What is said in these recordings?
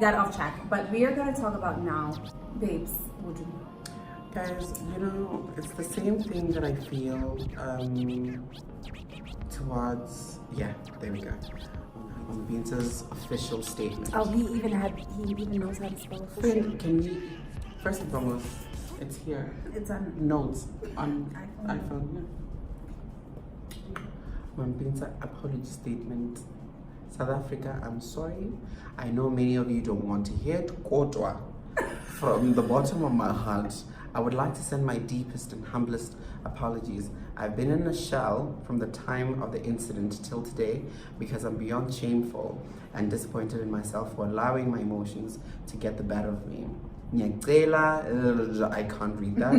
Got off track, but we are going to talk about now, babes. What do you know? Guys, it's the same thing that I feel towards, there we go. On Binta's official statement. Oh, he even knows how to spell official. Friend, can we, first and foremost, it's here. It's on notes on iPhone. On Binta's apology statement. South Africa, I'm sorry. I know many of you don't want to hear it. Kodwa, from the bottom of my heart, I would like to send my deepest and humblest apologies. I've been in a shell from the time of the incident till today because I'm beyond shameful and disappointed in myself for allowing my emotions to get the better of me. I can't read that.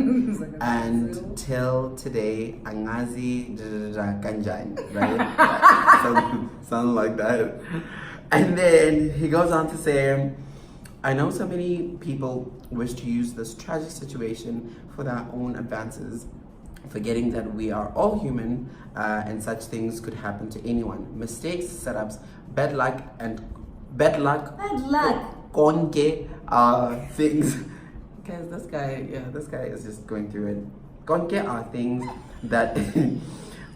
And till today, angazi kanjani, right? Something like that. And then he goes on to say, I know so many people wish to use this tragic situation for their own advances, forgetting that we are all human and such things could happen to anyone. Mistakes, setups, bad luck, konke things. Guys, this guy is just going through it. Konke are things that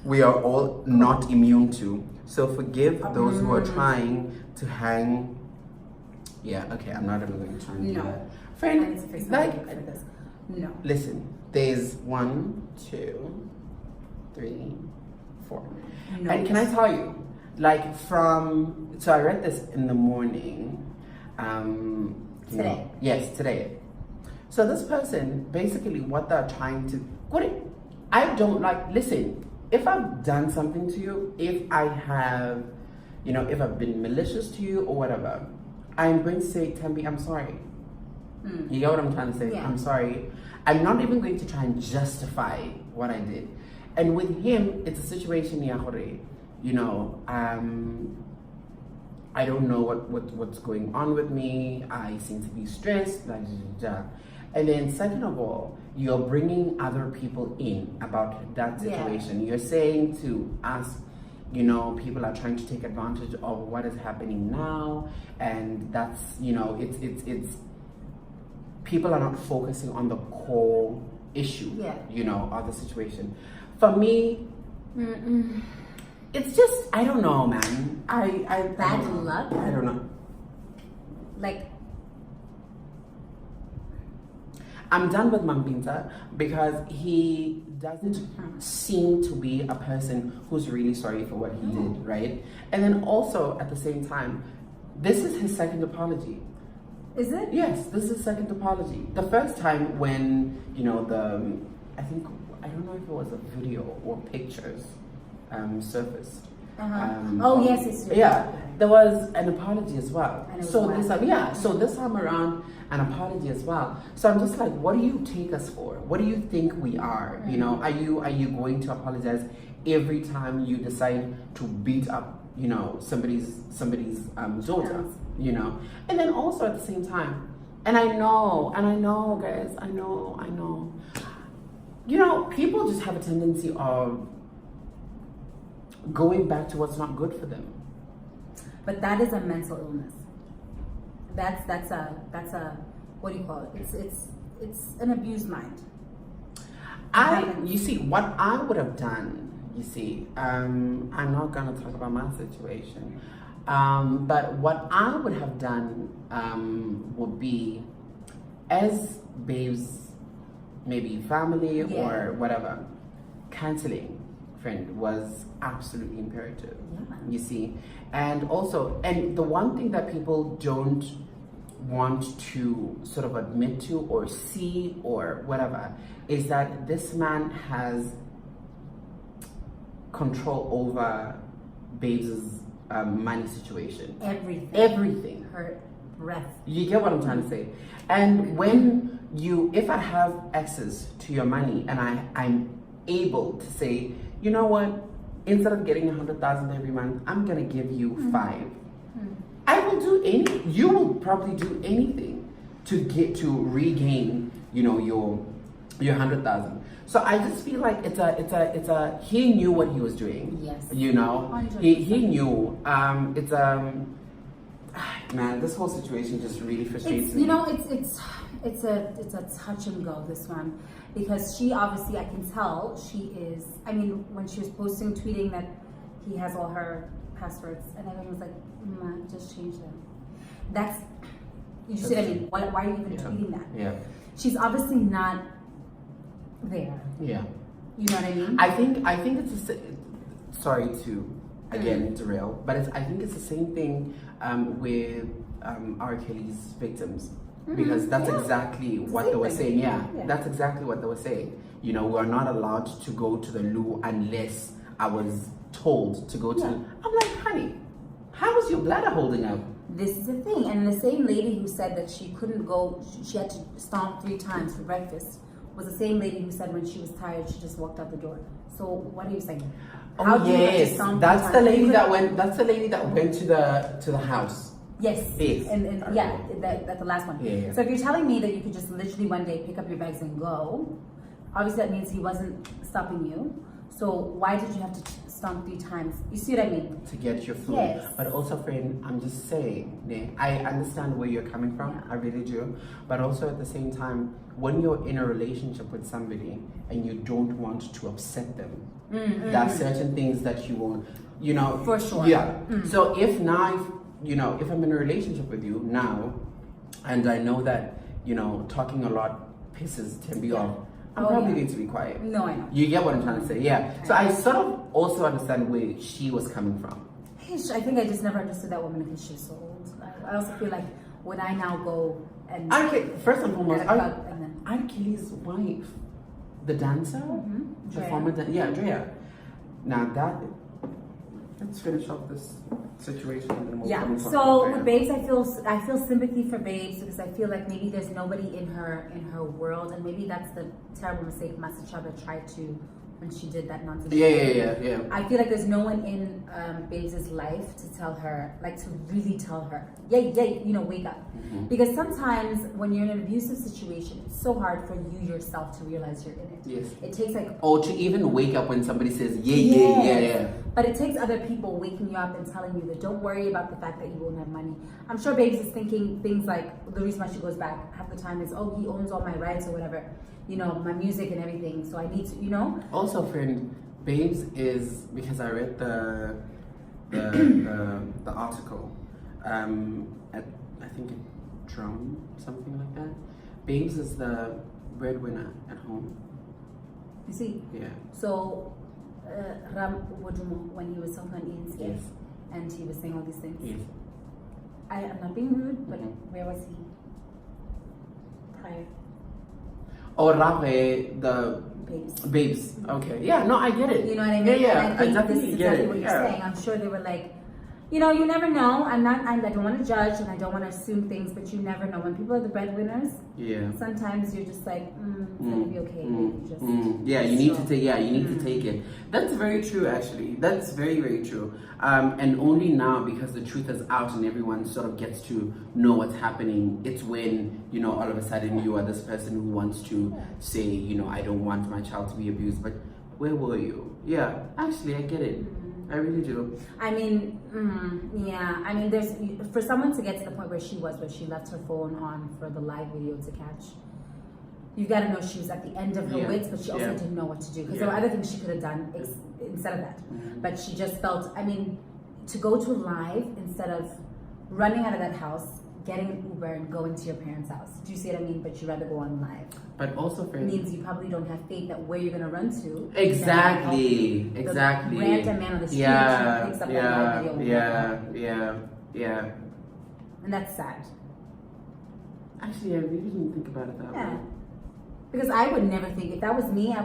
we are all not immune to. So forgive those who are trying to hang. I'm not even going to try and do that. Friend, no. Listen, there's 1, 2, 3, 4. No. And can I tell you, so I read this in the morning. Today? Yes, today. So this person, basically what they're trying to, listen, if I've done something to you, if I have, if I've been malicious to you or whatever, I'm going to say, Thembi, I'm sorry. You get what I'm trying to say? Yeah. I'm sorry. I'm not even going to try and justify what I did. And with him, it's a situation, I don't know what's going on with me. I seem to be stressed. And then second of all, you're bringing other people in about that situation. Yeah. You're saying to us, people are trying to take advantage of what is happening now, and that's, it's people are not focusing on the core issue, of the situation. For me, it's just, I don't know, man. Bad luck? I don't know. I'm done with Mampinta because he doesn't seem to be a person who's really sorry for what he did, right? And then also, at the same time, this is his second apology. Is it? Yes, this is his second apology. The first time when, I don't know if it was a video or pictures surfaced. Yes. Yeah, there was an apology as well. So this time around, an apology as well. So I'm just like, what do you take us for? What do you think we are? Are you going to apologize every time you decide to beat up, somebody's daughter? And then also at the same time, and I know, guys, I know. People just have a tendency of going back to what's not good for them. But that is a mental illness. That's a what do you call it? It's an abused mind. You see, what I would have done, I'm not gonna talk about my situation. But what I would have done would be, as babes, maybe family or whatever, canceling, friend, was absolutely imperative. And also, and the one thing that people don't want to sort of admit to or see or whatever is that this man has control over Babes' money situation. Everything. Her breath. You get what I'm trying to say? And if I have access to your money and I'm able to say, you know what, instead of getting 100,000 every month, I'm gonna give you 5. I will do you will probably do anything to regain, your 100,000. So I just feel like it's a he knew what he was doing. Yes. He knew. Man, this whole situation just really frustrates It's me. it's a touch and go, this one, because she obviously, I can tell she is. I mean, when she was posting, tweeting that he has all her passwords, and everyone was like, just change them. That's, you see what I mean? Why are you even tweeting that? Yeah. She's obviously not there. Yeah. You know what I mean? I think it's sorry to again derail, but I think it's the same thing with R. Kelly's victims, because that's exactly what they were saying. Yeah, that's exactly what they were saying. You know, we're not allowed to go to the loo unless I was told to go to. I'm like, honey, how is your bladder holding up? This is the thing, and the same lady who said that she couldn't go, she had to stomp 3 times for breakfast, was the same lady who said when she was tired, she just walked out the door. So what are you saying? Oh yes, that's the lady that went. That's the lady that went to the house. Yes. Yes. And yeah, that's the last one. Yeah. So if you're telling me that you could just literally one day pick up your bags and go, obviously that means he wasn't stopping you. So why did you have to stomp 3 times? You see what I mean? To get your food. Yes. But also, friend, I'm just saying, I understand where you're coming from. I really do. But also at the same time, when you're in a relationship with somebody and you don't want to upset them, there are certain things that you won't, you know. For sure. Yeah. So if now, if I'm in a relationship with you now, and I know that, talking a lot pisses Thembi off, I probably need to be quiet. No, I know. You get what I'm trying to say, yeah. So I sort of also understand where she was coming from. I think I just never understood that woman because she's so old. I also feel like when I now go and First and foremost, then R. Kelly's wife, the dancer, the former Drea. Now let's finish off this situation and then we'll come and talk so about with Babes, I feel sympathy for Babes because I feel like maybe there's nobody in her world, and maybe that's the terrible mistake Master Chaba tried to when she did that nonsense. Yeah. I feel like there's no one in Babes' life to tell her, like to really tell her, wake up. Because sometimes when you're in an abusive situation, it's so hard for you yourself to realize you're in it. Yes. It takes or to even wake up when somebody says yeah. But it takes other people waking you up and telling you that don't worry about the fact that you won't have money. I'm sure Babes is thinking things like, the reason why she goes back half the time is, oh, he owns all my rights or whatever, my music and everything, so I need to, Also, friend, Babes is, because I read the article, at I think a Drum, something like that. Babes is the breadwinner at home. You see? Yeah. So Ram Wodumo, when he was talking on ENC, Yes. and he was saying all these things. Yes. I am not being rude, but where was he prior? Or Rave, the Babes. Okay. Yeah, no, I get it. You know what I mean? Yeah, And I think definitely this is get exactly it. what you're saying. I'm sure they were like, you never know. I don't want to judge and I don't want to assume things, but you never know. When people are the breadwinners, sometimes you're just like, it's gonna be okay. Yeah, you need to take it. That's very true, actually. That's very, very true. And only now, because the truth is out and everyone sort of gets to know what's happening, it's when, all of a sudden you are this person who wants to say, I don't want my child to be abused, but where were you? Yeah, actually, I get it. I really do. I mean, there's, for someone to get to the point where she left her phone on for the live video to catch, you've got to know she was at the end of her wits, but she also didn't know what to do. Because there were other things she could have done instead of that. But she just felt, to go to live instead of running out of that house, getting an Uber and going to your parents' house. Do you see what I mean? But you'd rather go on live. But also, friend, means you probably don't have faith that where you're going to run to. Exactly. The random man on the street picks up that live video. Yeah. And that's sad. Actually, I really didn't think about it that way. Because I would never think, if that was me, I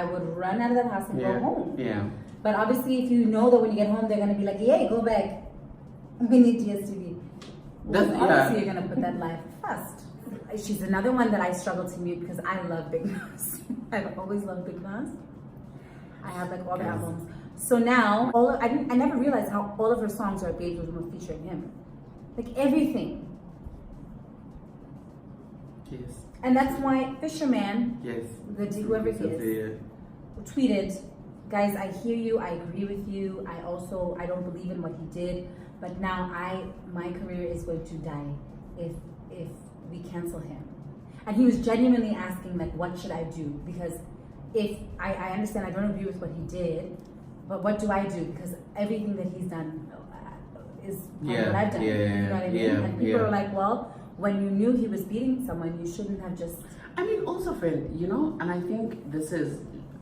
would run out of that house and go home. Yeah. But obviously, if you know that when you get home, they're going to be like, hey, go back. We need DSTV. Obviously, you're going to put that life first. She's another one that I struggle to mute because I love Big Nas. I've always loved Big Nas. I have like all the albums. So now, I never realized how all of her songs are Babes Wodumo featuring him. Like everything. Yes. And that's why Fisherman, whoever he is, tweeted, guys, I hear you, I agree with you, I don't believe in what he did, but now my career is going to die if we cancel him. And he was genuinely asking, like, what should I do? Because if I understand, I don't agree with what he did, but what do I do? Because everything that he's done is what I've done. You know what I mean? And people are like, well, when you knew he was beating someone, you shouldn't have just. I mean, also, friend, you know, and I think this is,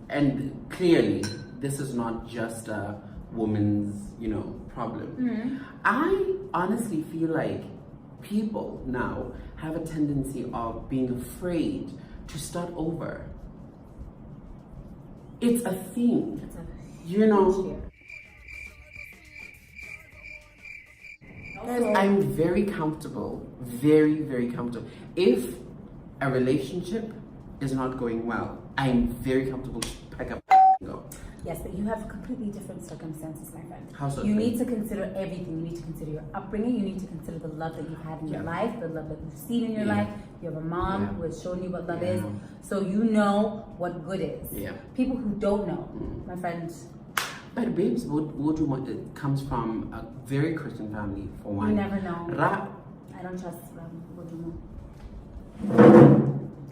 and clearly, this is not just a woman's, you know, problem. Mm-hmm. I honestly feel like people now have a tendency of being afraid to start over. It's a thing, you know. I'm very comfortable, very, very comfortable. If a relationship is not going well, I'm very comfortable to pack up and go. Yes, but you have completely different circumstances, my friend. How so? You need to consider everything. You need to consider your upbringing. You need to consider the love that you've had in your life, the love that you've seen in your life. You have a mom who has shown you what love is, so you know what good is. Yeah. People who don't know, my friend. But babes, Wodu comes from a very Christian family, for one. You never know. I don't trust Wodu.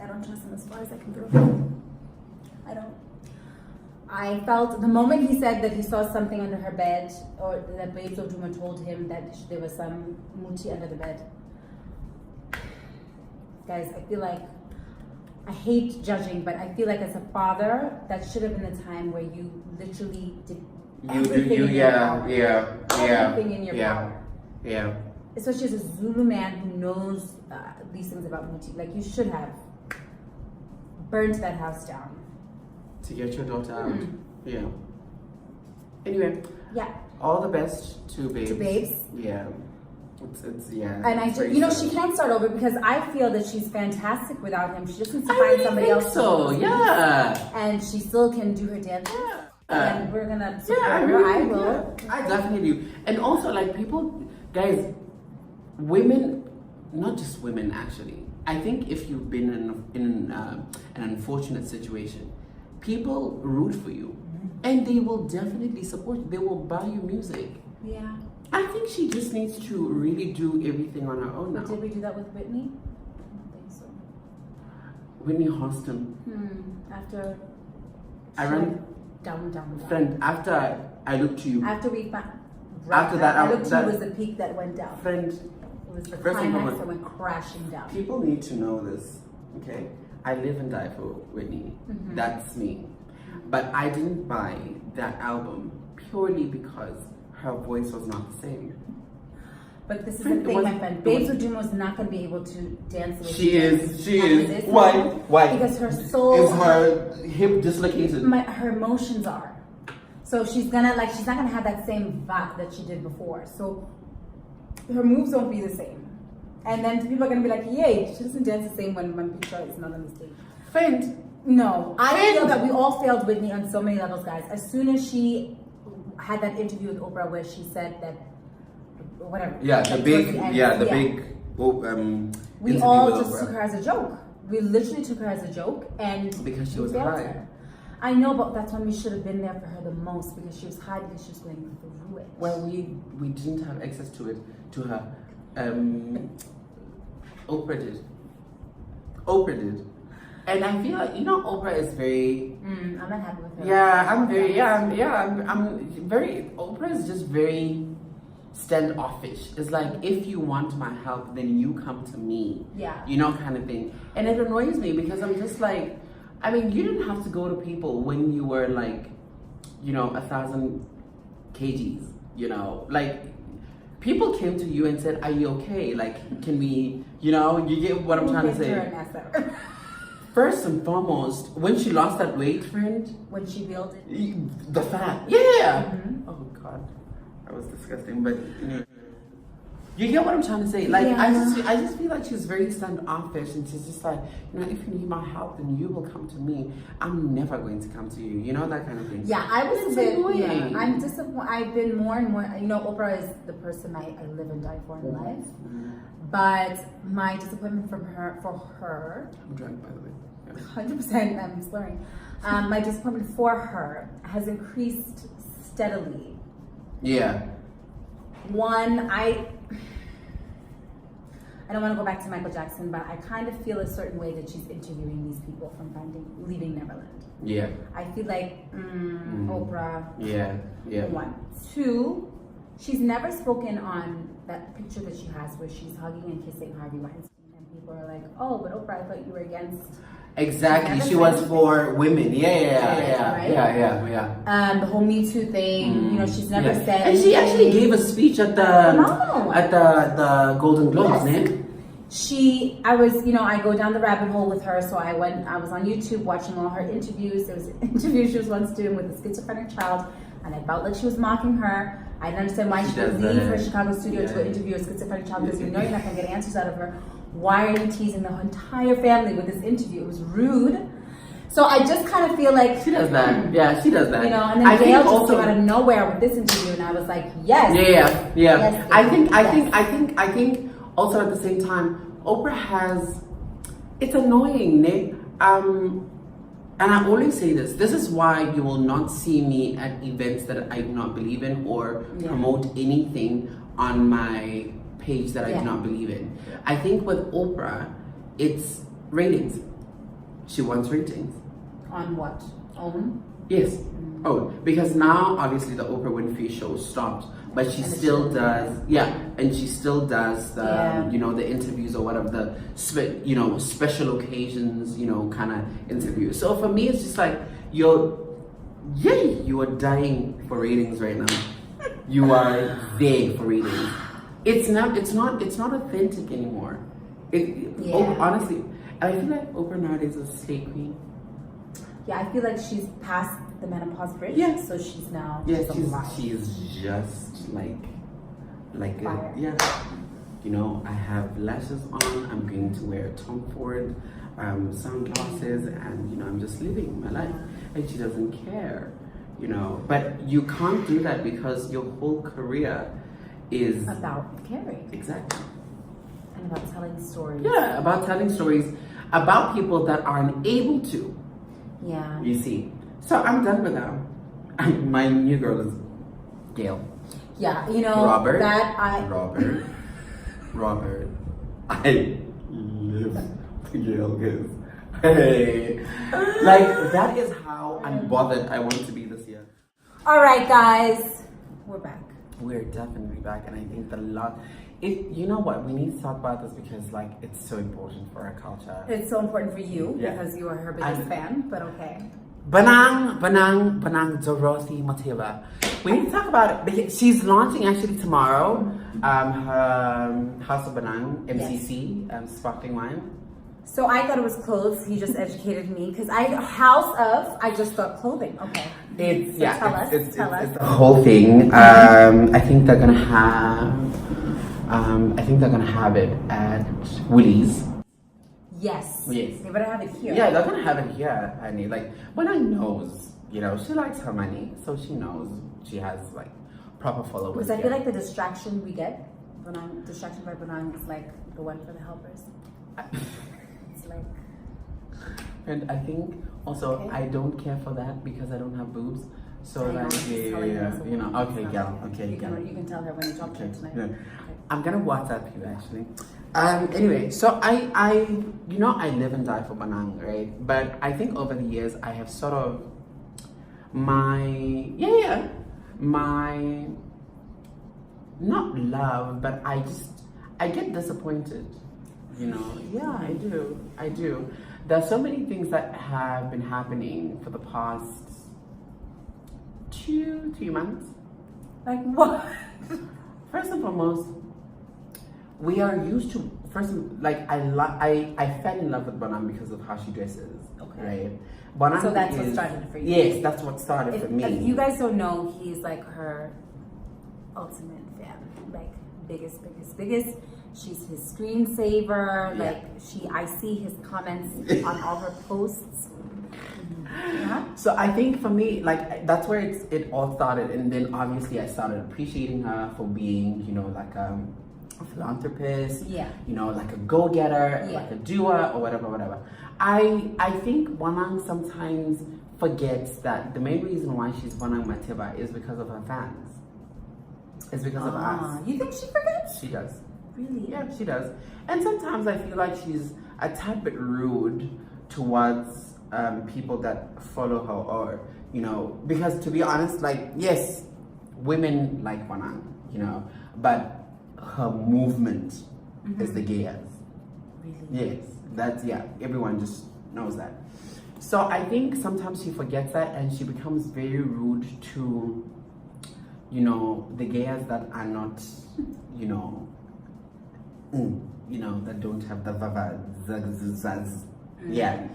I don't trust him as far as I can throw. I don't. I felt the moment he said that he saw something under her bed, or that Babes Oduma told him that there was some muti under the bed. Guys, I feel like, I hate judging, but I feel like as a father, that should have been the time where you literally did everything in your power. Everything in your power. Yeah. Especially as a Zulu man who knows these things about muti. Like, you should have burnt that house down. To get your daughter out. Yeah. Anyway. Yeah. All the best to Babes. To Babes. Yeah. It's yeah. And I just, you know, she can't start over because I feel that she's fantastic without him. She just needs to find somebody else. So yeah. And she still can do her dance. And we're gonna support her. Really, I will. I definitely do. And also, like, people, guys, women, not just women actually. I think if you've been in an unfortunate situation, people root for you, and they will definitely support you. They will buy you music. Yeah. I think she just needs to really do everything on her own now. Did we do that with Whitney? I don't think so. Whitney Houston. After. I ran. Down. Friend, after I looked to you. After we found. After that, I looked to you was the peak that went down. Friend. It was the climax that went crashing down. People need to know this, okay? I live and die for Whitney. That's me. But I didn't buy that album purely because her voice was not the same. But this is the thing, my friend. Babes Oduma is not going to be able to dance the way she is. Why? Because her soul is her hip dislocated. Her emotions are. So she's not gonna have that same vibe that she did before. So her moves won't be the same. And then people are gonna be like, yay, she doesn't dance the same when Picture is not on the stage. Friend. No. I feel that we all failed Whitney on so many levels, guys. As soon as she had that interview with Oprah where she said that whatever. Yeah, the big we all just took her as a joke. We literally took her as a joke, and because she was high. Her. I know, but that's when we should have been there for her the most, because she was high, because she was going through it. Well, we didn't have access to her. Oprah did. And I feel like, you know, Oprah is very. I'm not happy with her. Yeah, I'm very. I'm very. Oprah is just very standoffish. It's like, if you want my help, then you come to me. Yeah. You know, kind of thing. And it annoys me because I'm just like, I mean, you didn't have to go to people when you were like, you know, 1,000 kgs. You know, like, people came to you and said, "Are you okay? Like, can we?" You know, you get what I'm trying to say. First and foremost, when she lost that weight, friend. When she built it. The fat. Yeah. Oh God, that was disgusting. But you get what I'm trying to say. Like, yeah. I just feel like she's very standoffish, and she's just like, you know, if you need my help, then you will come to me. I'm never going to come to you. You know, that kind of thing. Yeah, I was a bit. Yeah, I'm disappointed. I've been more and more. You know, Oprah is the person I live and die for in life. But my disappointment for her. I'm drunk, by the way. 100%. I'm slurring. My disappointment for her has increased steadily. Yeah. One, I don't want to go back to Michael Jackson, but I kind of feel a certain way that she's interviewing these people from leaving Neverland. Yeah. I feel like Oprah. Yeah. One. Two, she's never spoken on that picture that she has where she's hugging and kissing Harvey Weinstein, and people are like, "Oh, but Oprah, I thought you were against." Exactly. She was for women. Yeah. The whole Me Too thing. You know, she's never said. And she actually gave a speech at the Golden Globes, right? I go down the rabbit hole with her. So I was on YouTube watching all her interviews. There was an interview she was once doing with a schizophrenic child, and I felt like she was mocking her. I didn't understand why she would leave her Chicago studio to go interview a schizophrenic child because you know you're not going to get answers out of her. Why are you teasing the entire family with this interview? It was rude. So I just kind of feel like she does that. Yeah, she does that. You know, and then Gail just came out of nowhere with this interview, and I was like, yes. Yeah. Yes, I think also at the same time, Oprah has. It's annoying, Nick. And I always say this. This is why you will not see me at events that I do not believe in or promote anything on my page that I do not believe in. I think with Oprah, it's ratings. She wants ratings. On what? Own? Yes. Oh, because now obviously the Oprah Winfrey show stopped, but she still does. Yeah, and she still does the the interviews or whatever, the special occasions kind of interviews. So for me, it's just like you are dying for ratings right now. You are there for ratings. It's not authentic anymore. Honestly, I feel like Oprah nowadays is a slay queen. Yeah, I feel like she's past the menopause bridge. Yeah. So she's now. Yeah, she's just like fire. I have lashes on. I'm going to wear Tom Ford sunglasses, and I'm just living my life, and she doesn't care. But you can't do that because your whole career is about caring. Exactly. And about telling stories. Yeah, about telling stories about people that aren't able to. Yeah. You see. So I'm done with that. My new girl is Gail. Yeah, Robert. Robert. I live to Gail because hey. That is how unbothered I want to be this year. Alright guys. We're back. We're definitely back, and I think you know what, we need to talk about this because it's so important for our culture. It's so important for you because you are her biggest fan, but okay. Banang Dorothy Mateva. We need to talk about it because she's launching actually tomorrow her House of Banang MCC sparkling wine. So I thought it was clothes. He just educated me because I just thought clothing. Okay. It's tell us. It's the whole thing. I think they're gonna have it at Willie's. Yes. Yes. They better have it here. Yeah, they're gonna have it here, honey. Banang knows, she likes her money, so she knows she has proper followers. Because I feel like the distraction we get, distraction by Banang is like the one for the helpers. It's like. And I think also I don't care for that because I don't have boobs. So okay, gal. Okay, gal. You can tell her when you talk to her tonight. Yeah. Okay. I'm gonna WhatsApp you actually. Anyway, so I live and die for Banang, right? But I think over the years I have sort of my not love, but I get disappointed. Yeah, I do. There's so many things that have been happening for the past 2-3 months. Like what? First and foremost, we are used to I fell in love with Banang because of how she dresses. Okay. Right? Banang so that's what started for you. Yes, that's what started for me. If you guys don't know, he's her ultimate fan. Biggest. She's his screensaver. Yeah. I see his comments on all her posts. Yeah. So I think for me, that's where it all started, and then obviously I started appreciating her for being, a philanthropist, a go-getter, a doer, or whatever. I think Banang sometimes forgets that the main reason why she's Banang Mateva is because of her fans. is because of us. You think she forgets? She does. Really? Yeah, she does. And sometimes I feel like she's a tad bit rude towards people that follow her, or, you know, because to be honest, like, yes, women like Wanang, you know, but her movement is the gayest. Really? Yes, that's, yeah, everyone just knows that. So I think sometimes she forgets that and she becomes very rude to, you know, the gayers that are not, you know, that don't have the vava, zaz. Yeah.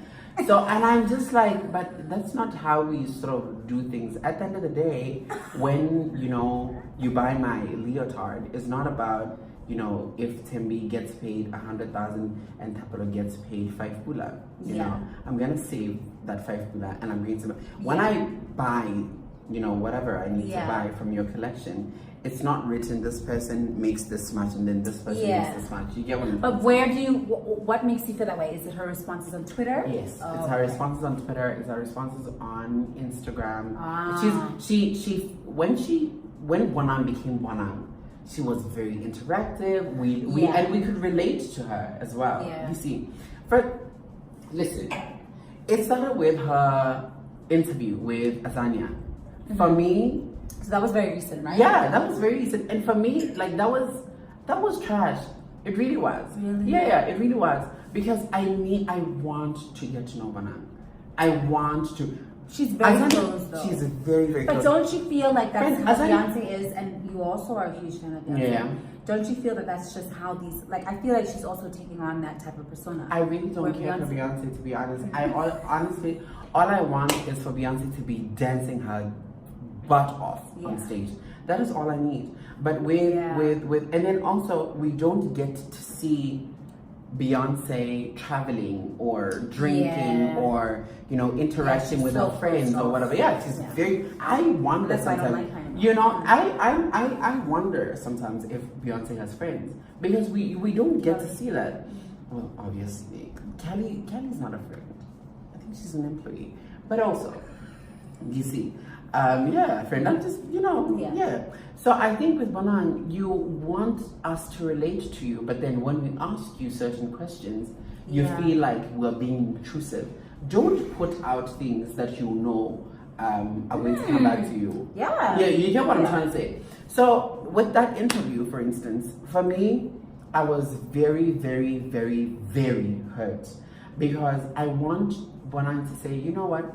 So, and I'm just like, but that's not how we sort of do things. At the end of the day, when, you know, you buy my leotard, it's not about, you know, if Thembi gets paid 100,000 and Thapelo gets paid 5 pula. You know, I'm gonna save that 5 pula and I'm going to, when I buy, you know, whatever I need to buy from your collection, it's not written this person makes this much and then this person makes this much. You get what I'm But where do you, what makes you feel that way? Is it her responses on Twitter? Yes, it's her responses on Twitter, it's her responses on Instagram. When Wanang became Wanang, she was very interactive. And we could relate to her as well. Yeah. You see, listen, it started with her interview with Azania. For me, so that was very recent, right? yeah, that was very recent. And for me, like, that was trash. It really was. Really? Yeah, it really was. Because I want to get to know Wanang. I want to. She's very close, though. She's very, very close. But don't you feel like that's how Azania, Beyonce is, and you also are a huge fan of Beyonce? Yeah. Don't you feel that that's just how these, like, I feel like she's also taking on that type of persona. I really don't care for Beyonce, to be honest. Honestly, all I want is for Beyonce to be dancing her butt off on stage. That is all I need. But with and then also we don't get to see Beyonce traveling or drinking or, you know, interacting with her friends or whatever. Yeah, she's very. I wonder sometimes. I don't like her. You know, I wonder sometimes if Beyonce has friends, because we don't get to see that. Well, obviously, Kelly's not a friend. I think she's an employee. But also, you see, friend. I'm just, you know, So I think with Wanang, you want us to relate to you, but then when we ask you certain questions, you feel like we're being intrusive. Don't put out things that you know are going to come back to you. Yeah, you get what I'm trying to say. So with that interview, for instance, for me, I was very, very, very, very hurt, because I want Wanang to say, you know what,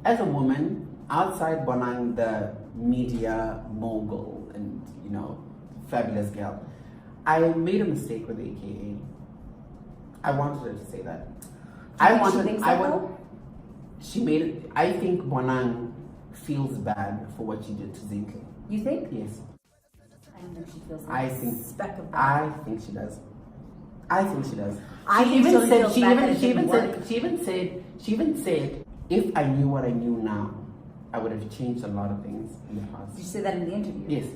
as a woman, outside Wanang, the media mogul and, you know, fabulous girl, I made a mistake with AKA. I wanted her to say that. She made it. I think Wanang feels bad for what she did to Zinke. You think? Yes. I don't think she feels like I think speck of bad. I think she does. I think she does. She even said, if I knew what I knew now, I would have changed a lot of things in the past. Did you say that in the interview? Yes.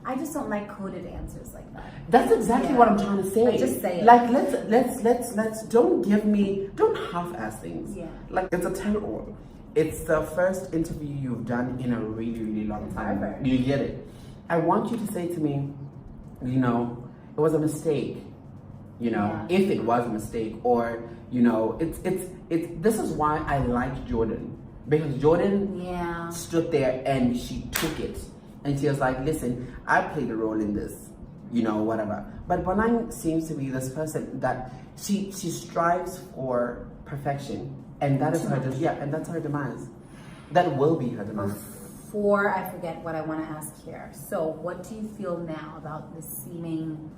I just don't like coded answers like that. That's exactly what I'm trying to say. Like, just say it. Like, let's don't half-ass things. Yeah. Like, it's a tell-all. It's the first interview you've done in a really, really long time. Forever. You get it. I want you to say to me, you know, it was a mistake. You know, if it was a mistake, or, you know, it's this is why I like Jordan. Because Jordan stood there and she took it. And she was like, listen, I played a role in this, you know, whatever. But Wanang seems to be this person that she strives for perfection. And that is her, and that's her demise. That will be her demise. Before I forget what I want to ask here. So what do you feel now about the seeming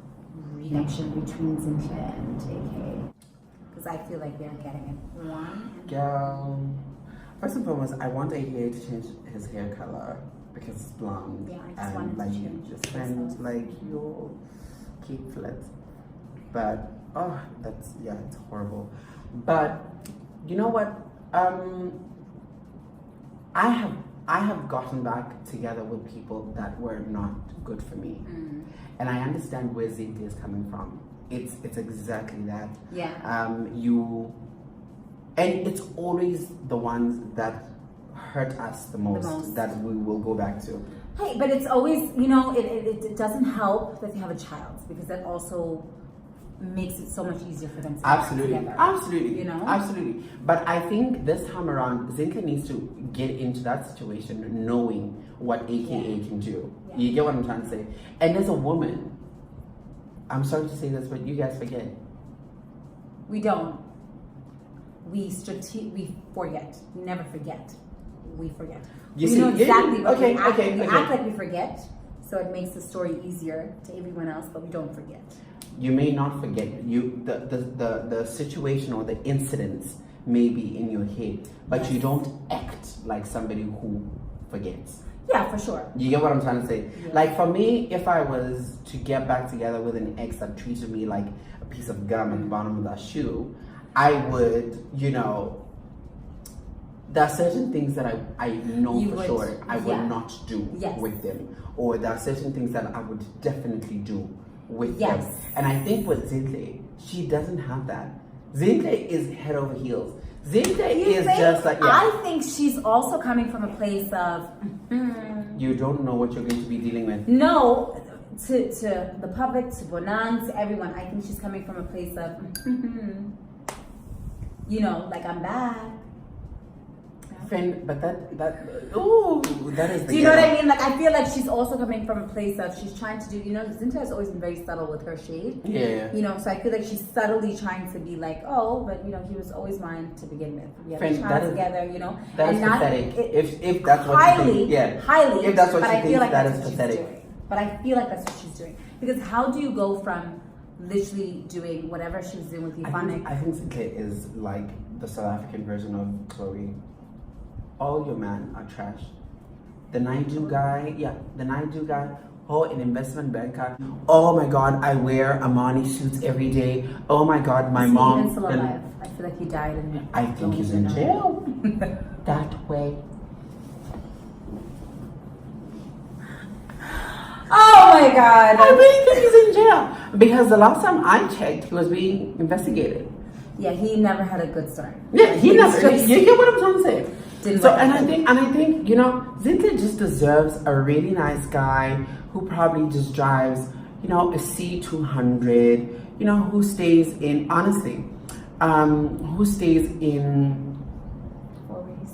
reconnection between Zinke and AK? Because I feel like they're getting it. Girl. First and foremost, I want AKA to change his hair color because it's blonde. Yeah, I just want to change just spend like your keep flat. But it's horrible. But you know what? I have gotten back together with people that were not good for me, and I understand where Zinke is coming from. It's exactly that. Yeah. And it's always the ones that hurt us the most that we will go back to. Hey, but it's always, you know, it doesn't help that they have a child, because that also makes it so much easier for them to Absolutely, get together. absolutely, You know? absolutely. But I think this time around, Zinka needs to get into that situation knowing what AKA can do. Yeah. You get what I'm trying to say? And as a woman, I'm sorry to say this, but you guys forget. We don't. We forget. We never forget. We forget. You we see, know exactly what okay, we act. okay, We okay. act like we forget, so it makes the story easier to everyone else, but we don't forget. You may not forget. The situation or the incidents may be in your head, but Yes. you don't act like somebody who forgets. Yeah, for sure. You get what I'm trying to say? Yeah. Like for me, if I was to get back together with an ex that treated me like a piece of gum at the bottom of that shoe, I would, you know, there are certain things that I know You for would, sure I yeah. will not do Yes. with them. Or there are certain things that I would definitely do with Yes. them. And I think with Zintle, she doesn't have that. Zintle is head over heels. Zintle is just like, yeah. I think she's also coming from a place of You don't know what you're going to be dealing with. no, to the public, to Bonan, to everyone. I think she's coming from a place of you know, like I'm back. Friend, but that ooh, that is the Do you know what ghetto. I mean? Like I feel like she's also coming from a place of she's trying to do, you know, Zinta has always been very subtle with her shade. Yeah. You know, so I feel like she's subtly trying to be like, oh, but you know, he was always mine to begin with. We had a Friend, child that is- together, you know. That is and not- pathetic. it- If that's what highly, you think, yeah. highly. If that's what but she I feel thinks, like that that's is what she's pathetic. doing. But I feel like that's what she's doing. Because how do you go from literally doing whatever she's doing with Euphonic? I think Sinclair is like the South African version of Chloe. All your men are trash. The Naidu guy, oh, an investment banker. Oh my God, I wear Armani suits every day. Oh my God, my Is he mom. even still alive? I feel like he died in I think he's in jail. That way. Oh my God. I really think he's in jail because the last time I checked, he was being investigated. Yeah, he never had a good start. Yeah, he It's never. just- You get what I'm trying to say? Didn't So, work and out. I think, you know, Zinta just deserves a really nice guy who probably just drives, you know, a C200, you know, who stays in, honestly, who stays in, 4 weeks.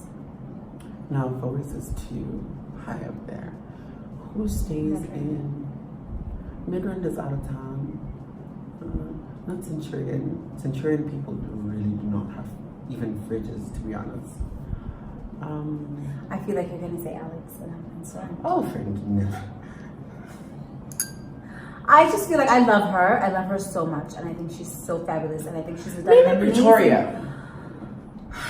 no, 4 weeks is too high up there. Who stays in, Midrand is out of town, not Centurion. Centurion people really do not have even fridges, to be honest. I feel like you're gonna say Alex, and I'm concerned. Oh, friend, never. I just feel like I love her. I love her so much, and I think she's so fabulous, and I think she's Maybe amazing- Pretoria.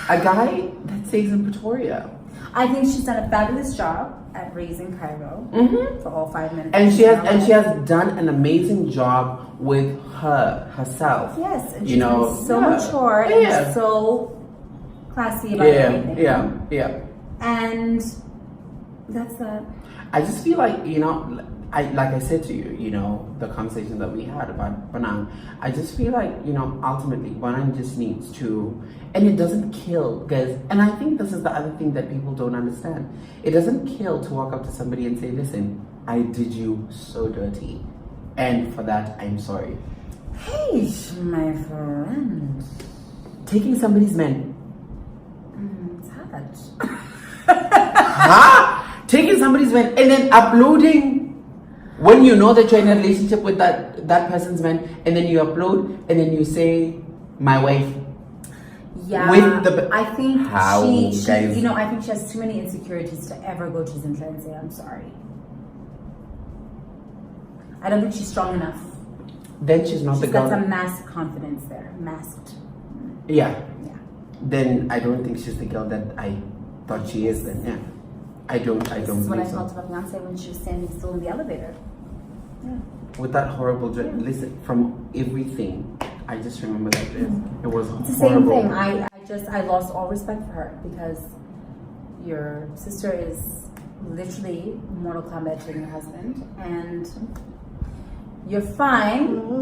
A guy that stays in Pretoria. I think she's done a fabulous job at raising Cairo Mm-hmm. for all 5 minutes. And she has done an amazing job with herself. Yes, and You she's know, been so yeah. mature Yeah. and so classy about Yeah, everything. yeah. And that's that. I just feel like, you know, like I said to you, you know, the conversation that we had about Banang, I just feel like, you know, ultimately Banang just needs to, and it doesn't kill, guys, and I think this is the other thing that people don't understand. It doesn't kill to walk up to somebody and say, listen, I did you so dirty, and for that, I'm sorry. Hey, my friend. Taking somebody's man. It's hard. Huh? Taking somebody's man and then uploading when you know that you're in a relationship with that person's man, and then you upload and then you say, my wife. Yeah, With the- I think How, she guys? you know, I think she has too many insecurities to ever go to Zinta and say, I'm sorry. I don't think she's strong enough. Then she's not the She's got girl. some masked confidence there. Masked. Yeah. Yeah. Then I don't think she's the girl that I thought she is. Then yeah, I don't This is what I believe felt so. about Beyonce when she was standing still in the elevator. Yeah. With that horrible dress, listen, from everything, I just remember that dress. It was It's the same horrible. thing. I lost all respect for her because your sister is literally Mortal Kombat to your husband, and you're fine.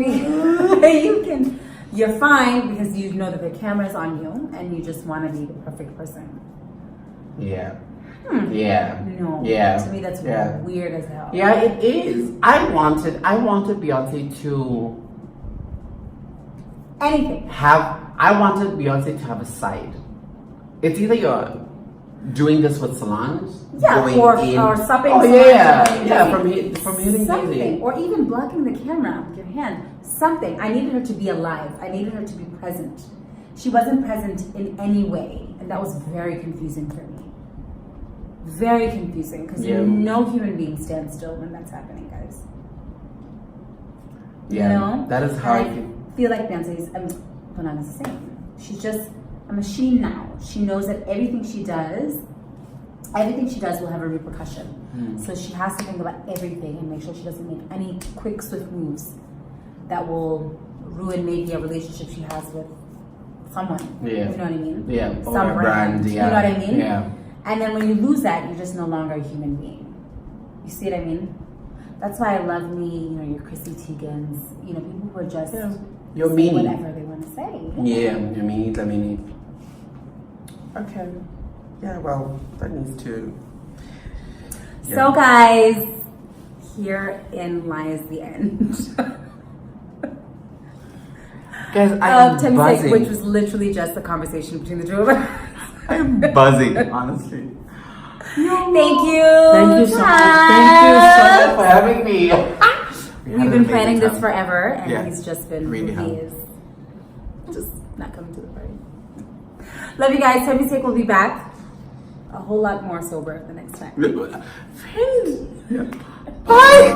You're fine because you know that the camera's on you, and you just want to be the perfect person. Yeah. Yeah. No. Yeah. To me, that's weird as hell. Yeah, it is. I wanted Beyonce to anything. I wanted Beyonce to have a side. It's either you're doing this with salons, or stopping. Oh yeah, from hitting something, Daisy. or even blocking the camera with your hand. Something. I needed her to be alive. I needed her to be present. She wasn't present in any way, and that was very confusing for me. Very confusing because no human being stands still when that's happening, guys. Yeah, you know? That is how I feel like Beyonce's. Not the same. She's just a machine now. She knows that everything she does will have a repercussion. So she has to think about everything and make sure she doesn't make any quick, swift moves that will ruin maybe a relationship she has with someone. Yeah. You know what I mean? Yeah. Some brand. Yeah. You know what I mean? Yeah. And then when you lose that, you're just no longer a human being. You see what I mean? That's why I love your Chrissy Teigens, people who are just your say meanie. whatever they want to say. Yeah, your meanie. Okay. Yeah, well, that needs to. Yeah. So guys, herein lies the end. Guys, I'm Thembi, buzzing. which was literally just a conversation between the two of us. I'm buzzing, honestly. Thank you. Thank you so much. Thank you so much for having me. We've been planning this forever, and he's just been really who he is. Just not coming to the party. Love you guys. Thembi's Take will be back a whole lot more sober the next time. Bye.